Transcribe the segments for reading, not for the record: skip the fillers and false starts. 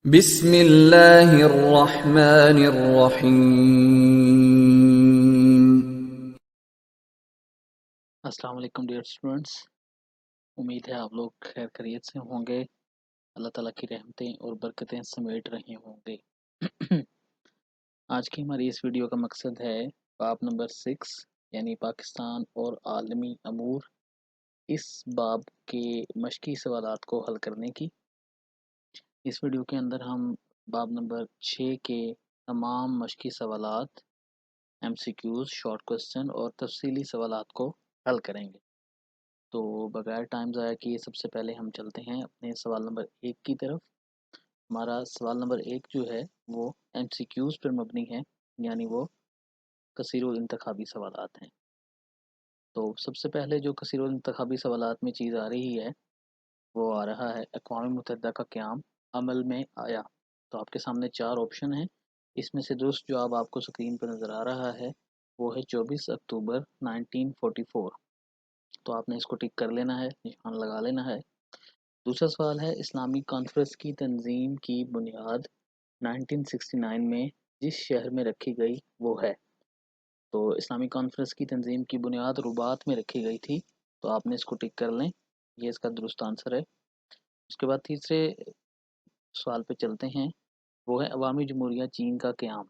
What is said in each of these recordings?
بسم اللہ الرحمن الرحیم۔ السلام علیکم ڈیئر اسٹوڈنٹس، امید ہے آپ لوگ خیر خیریت سے ہوں گے، اللہ تعالیٰ کی رحمتیں اور برکتیں سمیٹ رہے ہوں گے۔ آج کی ہماری اس ویڈیو کا مقصد ہے باب نمبر 6 یعنی پاکستان اور عالمی امور، اس باب کے مشقی سوالات کو حل کرنے کی۔ اس ویڈیو کے اندر ہم باب نمبر 6 کے تمام مشقی سوالات، M C Qs, short question اور تفصیلی سوالات کو حل کریں گے۔ تو بغیر ٹائم ضائع کیے سب سے پہلے ہم چلتے ہیں اپنے سوال نمبر 1 کی طرف۔ ہمارا سوال نمبر 1 جو ہے وہ ایم سی کیوز پر مبنی ہے، یعنی وہ کثیر الانتخابی سوالات ہیں۔ تو سب سے پہلے جو کثیر الانتخابی سوالات میں چیز آ رہی ہے وہ آ رہا ہے اقوام متحدہ کا قیام عمل میں آیا۔ تو آپ کے سامنے 4 آپشن ہیں، اس میں سے درست جواب آپ کو اسکرین پر نظر آ رہا ہے، وہ ہے 24 اکتوبر 1944۔ تو آپ نے اس کو ٹک کر لینا ہے، نشان لگا لینا ہے۔ دوسرا سوال ہے اسلامی کانفرنس کی تنظیم کی بنیاد 1969 میں جس شہر میں رکھی گئی وہ ہے۔ تو اسلامی کانفرنس کی تنظیم کی بنیاد رباط میں رکھی گئی تھی، تو آپ نے اس کو ٹک کر لیں، یہ اس کا درست آنسر ہے۔ اس کے بعد تیسرے سوال پہ چلتے ہیں، وہ ہے عوامی جمہوریہ چین کا قیام،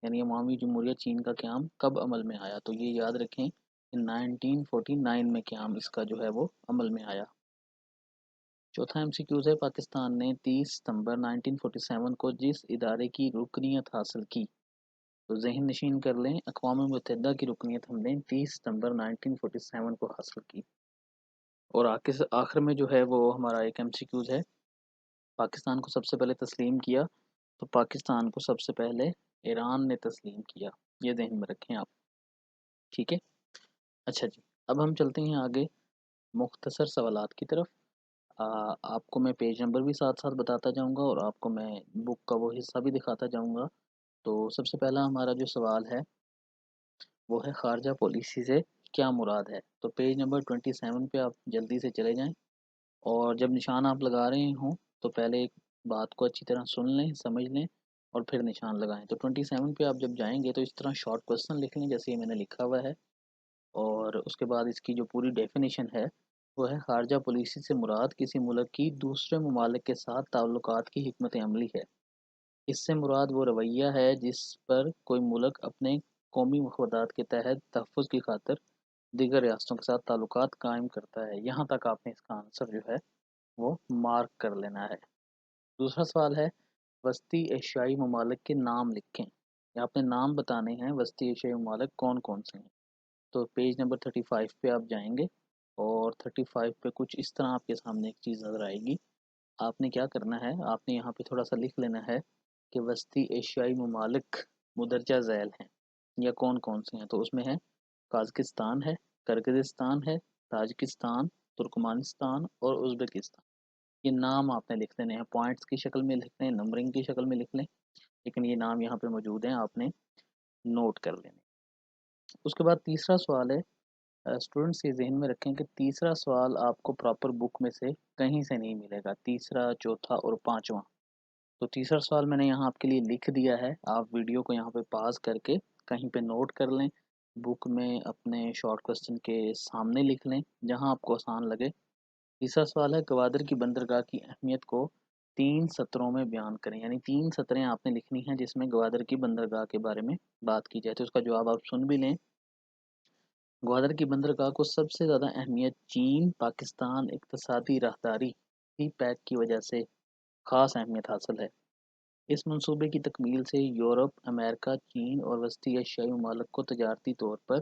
یعنی عوامی جمہوریہ چین کا قیام کب عمل میں آیا؟ تو یہ یاد رکھیں 1949 میں قیام اس کا جو ہے وہ عمل میں آیا۔ چوتھا ایم سی کیوز ہے پاکستان نے 30 ستمبر 1947 کو جس ادارے کی رکنیت حاصل کی؟ تو ذہن نشین کر لیں، اقوام متحدہ کی رکنیت ہم نے 30 ستمبر 1947 کو حاصل کی۔ اور آخر میں جو ہے وہ ہمارا ایک ایم سی کیوز ہے، پاکستان کو سب سے پہلے تسلیم کیا؟ تو پاکستان کو سب سے پہلے ایران نے تسلیم کیا، یہ ذہن میں رکھیں آپ، ٹھیک ہے۔ اچھا جی، اب ہم چلتے ہیں آگے مختصر سوالات کی طرف۔ آپ کو میں پیج نمبر بھی ساتھ ساتھ بتاتا جاؤں گا اور آپ کو میں بک کا وہ حصہ بھی دکھاتا جاؤں گا۔ تو سب سے پہلا ہمارا جو سوال ہے وہ ہے خارجہ پالیسی سے کیا مراد ہے؟ تو پیج نمبر 27 پہ آپ جلدی سے چلے جائیں، اور جب نشان آپ لگا رہے ہوں تو پہلے ایک بات کو اچھی طرح سن لیں، سمجھ لیں، اور پھر نشان لگائیں۔ تو 27 پہ آپ جب جائیں گے تو اس طرح شارٹ کوسچن لکھ لیں جیسے یہ میں نے لکھا ہوا ہے، اور اس کے بعد اس کی جو پوری ڈیفینیشن ہے وہ ہے خارجہ پالیسی سے مراد کسی ملک کی دوسرے ممالک کے ساتھ تعلقات کی حکمت عملی ہے۔ اس سے مراد وہ رویہ ہے جس پر کوئی ملک اپنے قومی مفادات کے تحت تحفظ کی خاطر دیگر ریاستوں کے ساتھ تعلقات قائم کرتا ہے۔ یہاں تک آپ نے اس کا آنسر جو ہے وہ مارک کر لینا ہے۔ دوسرا سوال ہے وسطی ایشیائی ممالک کے نام لکھیں، یا آپ نے نام بتانے ہیں وسطی ایشیائی ممالک کون کون سے ہیں۔ تو پیج نمبر 35 پہ آپ جائیں گے، اور 35 پہ کچھ اس طرح آپ کے سامنے ایک چیز نظر آئے گی۔ آپ نے کیا کرنا ہے، آپ نے یہاں پہ تھوڑا سا لکھ لینا ہے کہ وسطی ایشیائی ممالک مدرجہ ذیل ہیں یا کون کون سے ہیں۔ تو اس میں ہے قازقستان ہے، کرغزستان ہے، تاجکستان، ترکمانستان اور ازبکستان۔ یہ نام آپ نے لکھ لینے ہیں، پوائنٹس کی شکل میں لکھ لیں، نمبرنگ کی شکل میں لکھ لیں، لیکن یہ نام یہاں پہ موجود ہیں، آپ نے نوٹ کر لینے۔ اس کے بعد تیسرا سوال ہے، اسٹوڈنٹس یہ ذہن میں رکھیں کہ تیسرا سوال آپ کو پراپر بک میں سے کہیں سے نہیں ملے گا، تیسرا، چوتھا اور پانچواں۔ تو تیسرا سوال میں نے یہاں آپ کے لیے لکھ دیا ہے، آپ ویڈیو کو یہاں پہ پاز کر کے کہیں پہ نوٹ کر لیں، بک میں اپنے شارٹ کوسچن کے سامنے لکھ لیں جہاں آپ کو آسان لگے۔ تیسرا سوال ہے گوادر کی بندرگاہ کی اہمیت کو 3 سطروں میں بیان کریں، یعنی 3 سطریں آپ نے لکھنی ہیں جس میں گوادر کی بندرگاہ کے بارے میں بات کی جائے۔ تو اس کا جواب آپ سن بھی لیں۔ گوادر کی بندرگاہ کو سب سے زیادہ اہمیت چین پاکستان اقتصادی راہداری سی پیک کی وجہ سے خاص اہمیت حاصل ہے۔ اس منصوبے کی تکمیل سے یورپ، امریکہ، چین اور وسطی ایشیائی ممالک کو تجارتی طور پر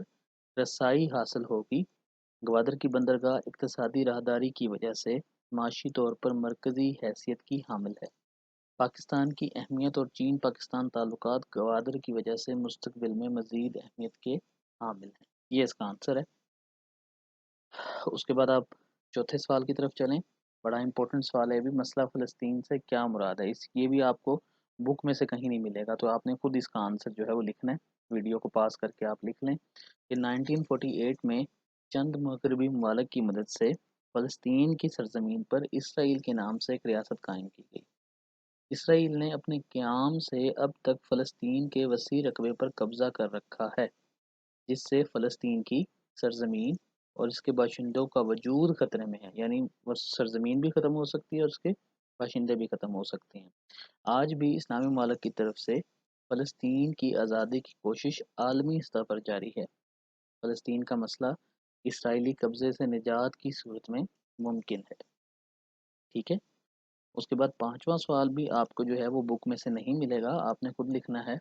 رسائی حاصل ہوگی۔ گوادر کی بندرگاہ اقتصادی راہداری کی وجہ سے معاشی طور پر مرکزی حیثیت کی حامل ہے۔ پاکستان کی اہمیت اور چین پاکستان تعلقات گوادر کی وجہ سے مستقبل میں مزید اہمیت کے حامل ہیں، یہ اس کا آنسر ہے۔ اس کے بعد آپ چوتھے سوال کی طرف چلیں، بڑا امپورٹنٹ سوال ہے بھی، مسئلہ فلسطین سے کیا مراد ہے؟ یہ بھی آپ کو بک میں سے کہیں نہیں ملے گا، تو آپ نے خود اس کا آنسر جو ہے وہ لکھنا ہے، ویڈیو کو پاس کر کے آپ لکھ لیں کہ 1948 میں چند مغربی ممالک کی مدد سے فلسطین کی سرزمین پر اسرائیل کے نام سے ایک ریاست قائم کی گئی۔ اسرائیل نے اپنے قیام سے اب تک فلسطین کے وسیع رقبے پر قبضہ کر رکھا ہے، جس سے فلسطین کی سرزمین اور اس کے باشندوں کا وجود خطرے میں ہے، یعنی وہ سرزمین بھی ختم ہو سکتی ہے اور اس کے باشندے بھی ختم ہو سکتے ہیں۔ آج بھی اسلامی ممالک کی طرف سے فلسطین کی آزادی کی کوشش عالمی سطح پر جاری ہے۔ فلسطین کا مسئلہ اسرائیلی قبضے سے نجات کی صورت میں ممکن ہے۔ ٹھیک ہے، اس کے بعد پانچواں سوال بھی آپ کو جو ہے وہ بک میں سے نہیں ملے گا، آپ نے خود لکھنا ہے۔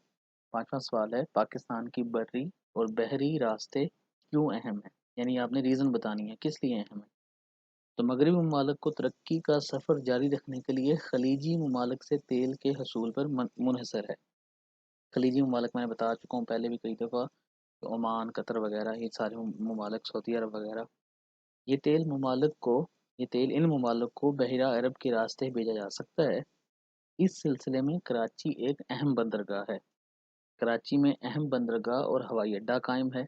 پانچواں سوال ہے، پاکستان کی بری اور بحری راستے کیوں اہم ہیں؟ یعنی آپ نے ریزن بتانی ہے کس لیے اہم ہے۔ تو مغربی ممالک کو ترقی کا سفر جاری رکھنے کے لیے خلیجی ممالک سے تیل کے حصول پر منحصر ہے۔ خلیجی ممالک میں بتا چکا ہوں پہلے بھی کئی دفعہ، عمان، قطر وغیرہ، یہ سارے ممالک، سعودی عرب وغیرہ، یہ تیل ان ممالک کو بحیرہ عرب کے راستے بھیجا جا سکتا ہے۔ اس سلسلے میں کراچی ایک اہم بندرگاہ ہے۔ کراچی میں اہم بندرگاہ اور ہوائی اڈہ قائم ہے۔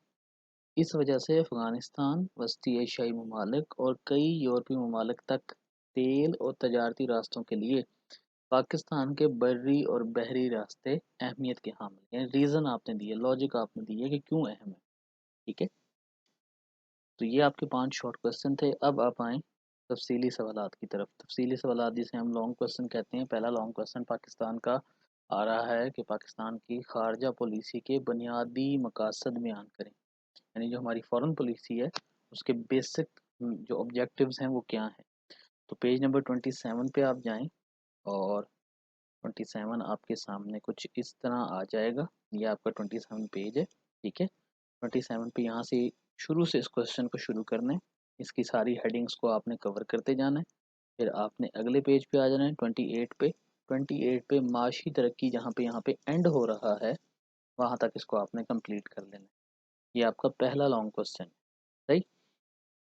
اس وجہ سے افغانستان، وسطی ایشیائی ممالک اور کئی یورپی ممالک تک تیل اور تجارتی راستوں کے لیے پاکستان کے بری اور بحری راستے اہمیت کے حامل ہیں۔ یعنی ریزن آپ نے دیے، لاجک آپ نے دی ہے کہ کیوں اہم ہے۔ ٹھیک ہے، تو یہ آپ کے 5 شارٹ کوسچن تھے۔ اب آپ آئیں تفصیلی سوالات کی طرف۔ تفصیلی سوالات جسے ہم لانگ کوسچن کہتے ہیں۔ پہلا لانگ کوسچن پاکستان کا آ رہا ہے کہ پاکستان کی خارجہ پالیسی کے بنیادی مقاصد بیان کریں، یعنی جو ہماری فارن پالیسی ہے اس کے بیسک جو آبجیکٹیوز ہیں وہ کیا ہیں۔ تو پیج نمبر 27 پہ آپ جائیں اور 27 آپ کے سامنے کچھ اس طرح آ جائے گا۔ یہ آپ کا 27 پیج ہے۔ ٹھیک ہے، 27 پہ یہاں سے شروع سے اس کوسچن کو شروع کرنا ہے، اس کی ساری ہیڈنگز کو آپ نے کور کرتے جانا ہے۔ پھر آپ نے اگلے پیج پہ آ جانا ہے 28 پہ۔ 28 پہ معاشی ترقی جہاں پہ یہاں پہ اینڈ ہو رہا ہے وہاں تک اس کو آپ نے کمپلیٹ کر لینا ہے۔ یہ آپ کا پہلا لانگ کوسچن، صحیح؟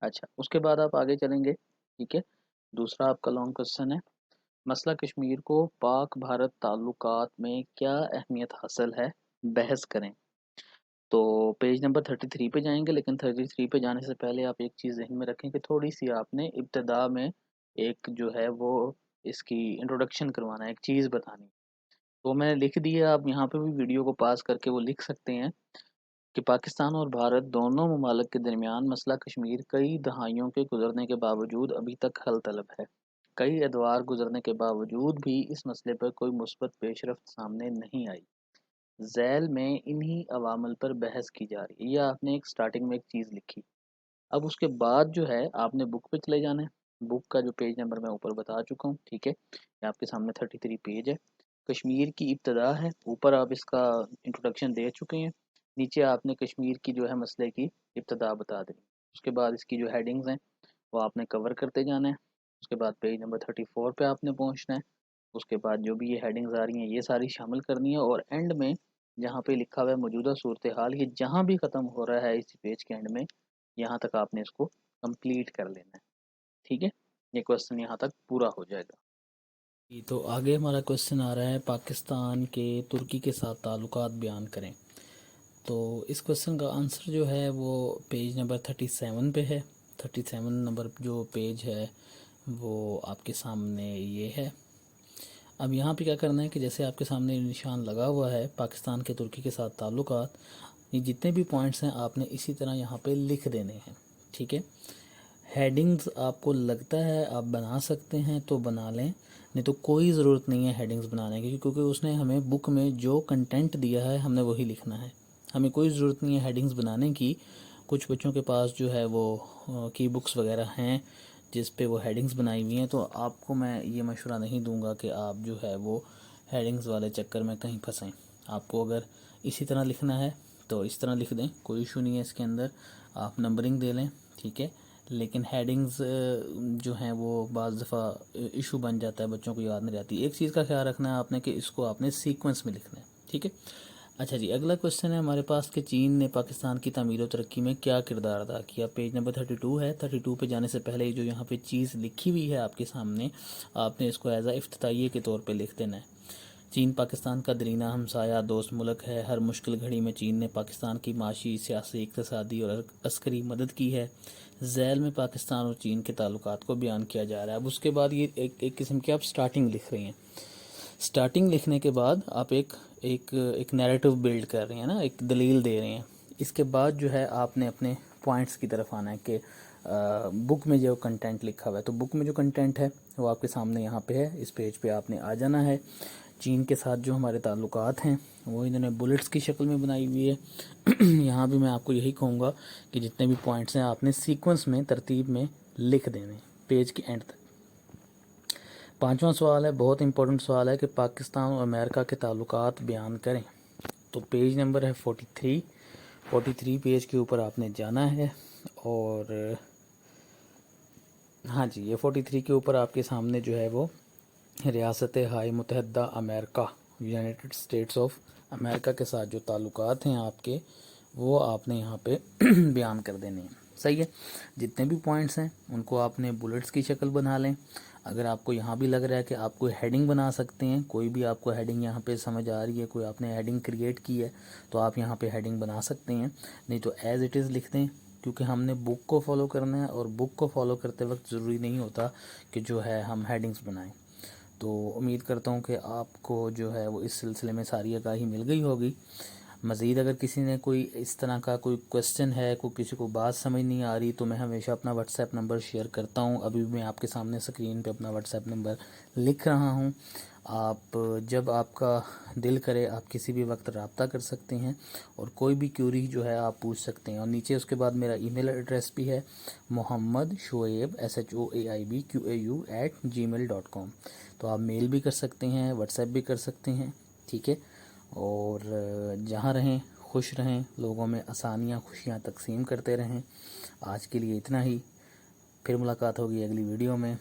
اچھا، اس کے بعد آپ آگے چلیں گے۔ ٹھیک ہے، دوسرا آپ کا لانگ کوسچن ہے، مسئلہ کشمیر کو پاک بھارت تعلقات میں کیا اہمیت حاصل ہے، بحث کریں۔ تو پیج نمبر 33 پہ جائیں گے، لیکن 33 پہ جانے سے پہلے آپ ایک چیز ذہن میں رکھیں کہ تھوڑی سی آپ نے ابتدا میں ایک جو ہے وہ اس کی انٹروڈکشن کروانا ہے، ایک چیز بتانی۔ تو میں نے لکھ دیا، آپ یہاں پہ بھی ویڈیو کو پاس کر کے وہ لکھ سکتے ہیں کہ پاکستان اور بھارت دونوں ممالک کے درمیان مسئلہ کشمیر کئی دہائیوں کے گزرنے کے باوجود ابھی تک حل طلب ہے۔ کئی ادوار گزرنے کے باوجود بھی اس مسئلے پر کوئی مثبت پیش رفت سامنے نہیں آئی۔ ذیل میں انہی عوامل پر بحث کی جا رہی ہے۔ یہ آپ نے ایک سٹارٹنگ میں ایک چیز لکھی۔ اب اس کے بعد جو ہے آپ نے بک پہ چلے جانا ہے۔ بک کا جو پیج نمبر میں اوپر بتا چکا ہوں، ٹھیک ہے، یہ آپ کے سامنے 33 پیج ہے۔ کشمیر کی ابتدا ہے، اوپر آپ اس کا انٹروڈکشن دے چکے ہیں، نیچے آپ نے کشمیر کی جو ہے مسئلے کی ابتدا بتا دیں۔ اس کے بعد اس کی جو ہیڈنگز ہیں وہ آپ نے کور کرتے جانا ہے۔ اس کے بعد پیج نمبر 34 پہ آپ نے پہنچنا ہے۔ اس کے بعد جو بھی یہ ہیڈنگز آ رہی ہیں یہ ساری شامل کرنی ہے، اور اینڈ میں جہاں پہ لکھا ہوا ہے موجودہ صورتحال، یہ جہاں بھی ختم ہو رہا ہے اس پیج کے اینڈ میں، یہاں تک آپ نے اس کو کمپلیٹ کر لینا ہے۔ ٹھیک ہے، یہ کوسچن یہاں تک پورا ہو جائے گا۔ تو آگے ہمارا کوسچن آ رہا ہے، پاکستان کے ترکی کے ساتھ تعلقات بیان کریں۔ تو اس کوسچن کا آنسر جو ہے وہ پیج نمبر 37 پہ ہے۔ 37 نمبر جو پیج ہے وہ آپ کے سامنے یہ ہے۔ اب یہاں پہ کیا کرنا ہے کہ جیسے آپ کے سامنے نشان لگا ہوا ہے پاکستان کے ترکی کے ساتھ تعلقات، یہ جتنے بھی پوائنٹس ہیں آپ نے اسی طرح یہاں پہ لکھ دینے ہیں۔ ٹھیک ہے، ہیڈنگز آپ کو لگتا ہے آپ بنا سکتے ہیں تو بنا لیں، نہیں تو کوئی ضرورت نہیں ہے ہیڈنگز بنانے کی، کیونکہ اس نے ہمیں بک میں جو کنٹینٹ دیا ہے ہم نے وہی لکھنا ہے، ہمیں کوئی ضرورت نہیں ہے ہیڈنگز بنانے کی۔ کچھ بچوں کے پاس جو ہے وہ کی بکس وغیرہ ہیں جس پہ وہ ہیڈنگز بنائی ہوئی ہیں، تو آپ کو میں یہ مشورہ نہیں دوں گا کہ آپ جو ہے وہ ہیڈنگز والے چکر میں کہیں پھنسیں۔ آپ کو اگر اسی طرح لکھنا ہے تو اس طرح لکھ دیں، کوئی ایشو نہیں ہے اس کے اندر، آپ نمبرنگ دے لیں، ٹھیک ہے، لیکن ہیڈنگز جو ہیں وہ بعض دفعہ ایشو بن جاتا ہے، بچوں کو یاد نہیں رہتی۔ ایک چیز کا خیال رکھنا ہے آپ نے کہ اس کو آپ نے سیکوینس میں لکھنا ہے، ٹھیک ہے۔ اچھا جی، اگلا کوسچن ہے ہمارے پاس کہ چین نے پاکستان کی تعمیر و ترقی میں کیا کردار ادا کیا۔ پیج نمبر 32 ہے۔ 32 پہ جانے سے پہلے جو یہاں پہ چیز لکھی ہوئی ہے آپ کے سامنے، آپ نے اس کو ایز اے افتتاحیہ کے طور پہ لکھ دینا ہے۔ چین پاکستان کا دیرینہ ہمسایہ دوست ملک ہے۔ ہر مشکل گھڑی میں چین نے پاکستان کی معاشی، سیاسی، اقتصادی اور عسکری مدد کی ہے۔ ذیل میں پاکستان اور چین کے تعلقات کو بیان کیا جا رہا ہے۔ اب اس کے بعد یہ ایک قسم کی آپ سٹارٹنگ لکھ رہی ہیں اسٹارٹنگ لکھنے کے بعد آپ ایک نیریٹو بلڈ کر رہے ہیں نا، ایک دلیل دے رہے ہیں. اس کے بعد جو ہے آپ نے اپنے پوائنٹس کی طرف آنا ہے کہ بک میں جو کنٹینٹ لکھا ہوا ہے، تو بک میں جو کنٹینٹ ہے وہ آپ کے سامنے یہاں پہ ہے. اس پیج پہ آپ نے آ جانا ہے. چین کے ساتھ جو ہمارے تعلقات ہیں وہ انہوں نے بلٹس کی شکل میں بنائی ہوئی ہے. یہاں بھی میں آپ کو یہی کہوں گا کہ جتنے بھی پوائنٹس ہیں آپ نے سیکوینس میں، ترتیب میں لکھ دینے پیج کے اینڈ تک. 5واں سوال ہے، بہت امپورٹنٹ سوال ہے کہ پاکستان اور امریکہ کے تعلقات بیان کریں. تو پیج نمبر ہے 43 پیج کے اوپر آپ نے جانا ہے. اور ہاں جی، یہ 43 کے اوپر آپ کے سامنے جو ہے وہ ریاست ہائے متحدہ امریکہ، یونائٹڈ اسٹیٹس آف امریکہ کے ساتھ جو تعلقات ہیں آپ کے، وہ آپ نے یہاں پہ بیان کر دینے ہیں. صحیح ہے. جتنے بھی پوائنٹس ہیں ان کو آپ نے بلٹس کی شکل بنا لیں. اگر آپ کو یہاں بھی لگ رہا ہے کہ آپ کوئی ہیڈنگ بنا سکتے ہیں، کوئی بھی آپ کو ہیڈنگ یہاں پہ سمجھ آ رہی ہے، کوئی آپ نے ہیڈنگ کریٹ کی ہے تو آپ یہاں پہ ہیڈنگ بنا سکتے ہیں. نہیں تو ایز اٹ از لکھ دیں، کیونکہ ہم نے بک کو فالو کرنا ہے اور بک کو فالو کرتے وقت ضروری نہیں ہوتا کہ جو ہے ہم ہیڈنگز بنائیں. تو امید کرتا ہوں کہ آپ کو جو ہے وہ اس سلسلے میں ساری آگاہی مل گئی ہوگی. مزید اگر کسی نے کوئی اس طرح کا کوئی کویسچن ہے، کوئی کسی کو بات سمجھ نہیں آ رہی، تو میں ہمیشہ اپنا واٹس ایپ نمبر شیئر کرتا ہوں. ابھی بھی میں آپ کے سامنے اسکرین پہ اپنا واٹس ایپ نمبر لکھ رہا ہوں. آپ جب آپ کا دل کرے آپ کسی بھی وقت رابطہ کر سکتے ہیں اور کوئی بھی کیوری جو ہے آپ پوچھ سکتے ہیں. اور نیچے اس کے بعد میرا ای میل ایڈریس بھی ہے، محمد شعیب SHOAIBQAU@gmail.com. تو آپ میل بھی کر سکتے ہیں، واٹس ایپ بھی کر سکتے ہیں. ٹھیک ہے. اور جہاں رہیں خوش رہیں، لوگوں میں آسانیاں خوشیاں تقسیم کرتے رہیں. آج کے لیے اتنا ہی. پھر ملاقات ہوگی اگلی ویڈیو میں.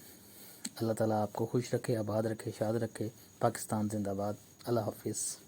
اللہ تعالیٰ آپ کو خوش رکھے، آباد رکھے، شاد رکھے. پاکستان زندہ باد. اللہ حافظ.